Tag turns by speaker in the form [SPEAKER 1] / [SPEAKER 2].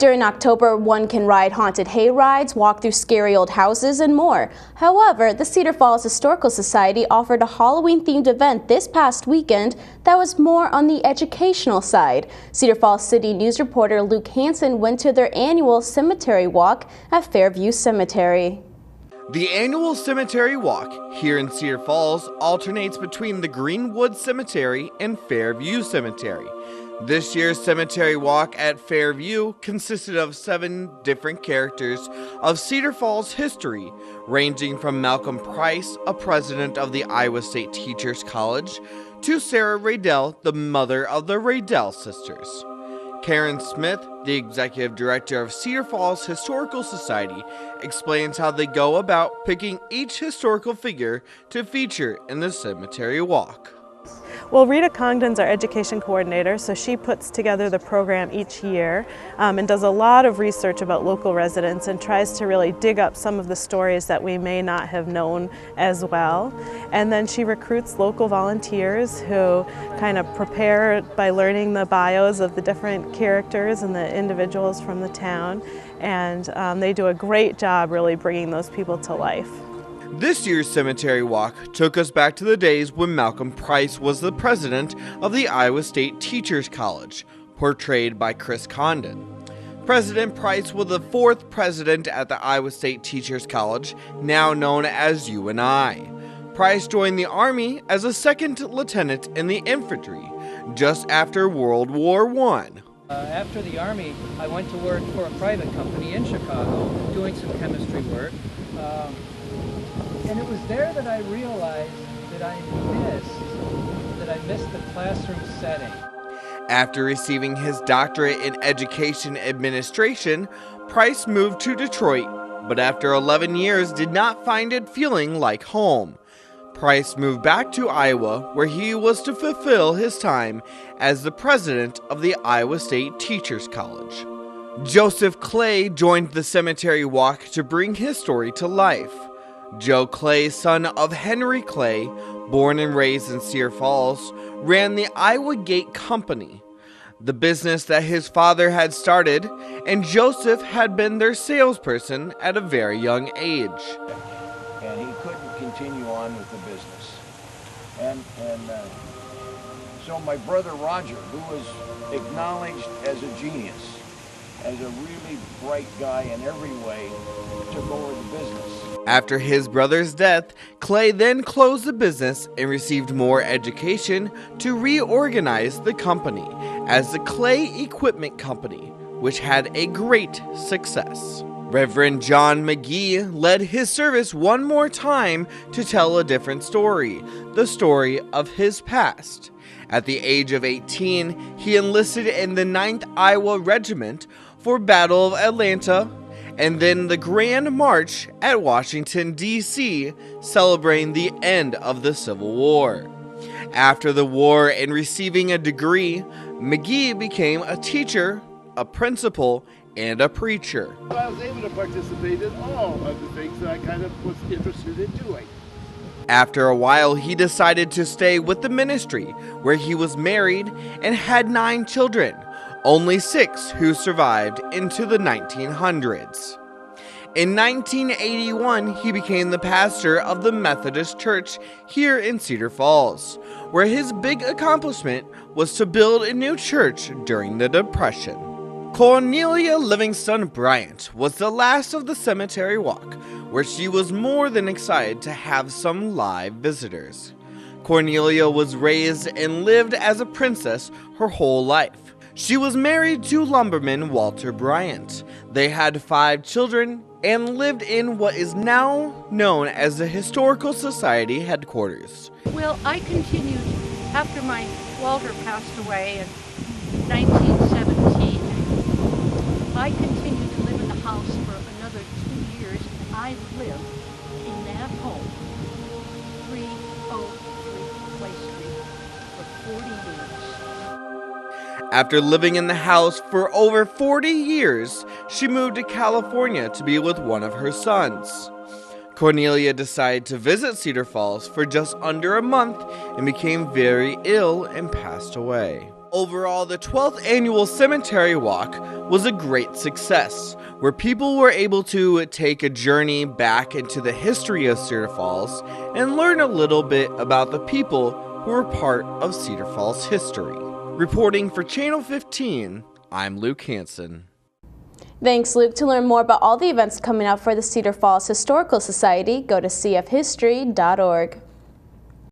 [SPEAKER 1] During October, one can ride haunted hay rides, walk through scary old houses, and more. However, the Cedar Falls Historical Society offered a Halloween-themed event this past weekend that was more on the educational side. Cedar Falls City news reporter Luke Hansen went to their annual cemetery walk at Fairview Cemetery.
[SPEAKER 2] The annual Cemetery Walk here in Cedar Falls alternates between the Greenwood Cemetery and Fairview Cemetery. This year's Cemetery Walk at Fairview consisted of 7 different characters of Cedar Falls history, ranging from Malcolm Price, a president of the Iowa State Teachers College, to Sarah Raydell, the mother of the Raydell sisters. Karen Smith, the executive director of Cedar Falls Historical Society, explains how they go about picking each historical figure to feature in the Cemetery Walk.
[SPEAKER 3] Well, Rita Congdon's our education coordinator, so she puts together the program each year and does a lot of research about local residents and tries to really dig up some of the stories that we may not have known as well. And then she recruits local volunteers who kind of prepare by learning the bios of the different characters and the individuals from the town, and they do a great job really bringing those people to life.
[SPEAKER 2] This year's Cemetery Walk took us back to the days when Malcolm Price was the president of the Iowa State Teachers College, portrayed by Chris Condon. President Price was the 4th president at the Iowa State Teachers College, now known as UNI. Price joined the Army as a 2nd lieutenant in the infantry, just after World War I.
[SPEAKER 4] After the Army, I went to work for a private company in Chicago, doing some chemistry work. And it was there that I realized that I missed the classroom setting.
[SPEAKER 2] After receiving his doctorate in education administration, Price moved to Detroit, but after 11 years did not find it feeling like home. Price moved back to Iowa, where he was to fulfill his time as the president of the Iowa State Teachers College. Joseph Clay joined the Cemetery Walk to bring his story to life. Joe Clay, son of Henry Clay, born and raised in Cedar Falls, ran the Iowa Gate Company, the business that his father had started, and Joseph had been their salesperson at a very young age.
[SPEAKER 5] And he couldn't continue on with the business. And so my brother Roger, who was acknowledged as a genius, as a really bright guy in every way, took over the business.
[SPEAKER 2] After his brother's death, Clay then closed the business and received more education to reorganize the company as the Clay Equipment Company, which had a great success. Reverend John McGee led his service one more time to tell a different story, the story of his past. At the age of 18, he enlisted in the 9th Iowa Regiment for Battle of Atlanta, and then the Grand March at Washington, D.C., celebrating the end of the Civil War. After the war and receiving a degree, McGee became a teacher, a principal, and a preacher.
[SPEAKER 6] I was able to participate in all of the things that I kind of was interested in doing.
[SPEAKER 2] After a while, he decided to stay with the ministry, where he was married and had 9 children, only 6 who survived into the 1900s. In 1981, he became the pastor of the Methodist Church here in Cedar Falls, where his big accomplishment was to build a new church during the Depression. Cornelia Livingston Bryant was the last of the Cemetery Walk, where she was more than excited to have some live visitors. Cornelia was raised and lived as a princess her whole life. She was married to lumberman Walter Bryant. They had 5 children and lived in what is now known as the Historical Society headquarters.
[SPEAKER 7] Well, I continued after my Walter passed away in 1917. I continued to live in the house for another 2 years, and I lived in that home, 303 Clay Street, for 40 years.
[SPEAKER 2] After living in the house for over 40 years, she moved to California to be with one of her sons. Cornelia decided to visit Cedar Falls for just under a month and became very ill and passed away. Overall, the 12th annual Cemetery Walk was a great success, where people were able to take a journey back into the history of Cedar Falls and learn a little bit about the people who were part of Cedar Falls history. Reporting for Channel 15, I'm Luke Hansen.
[SPEAKER 1] Thanks, Luke. To learn more about all the events coming up for the Cedar Falls Historical Society, go to cfhistory.org.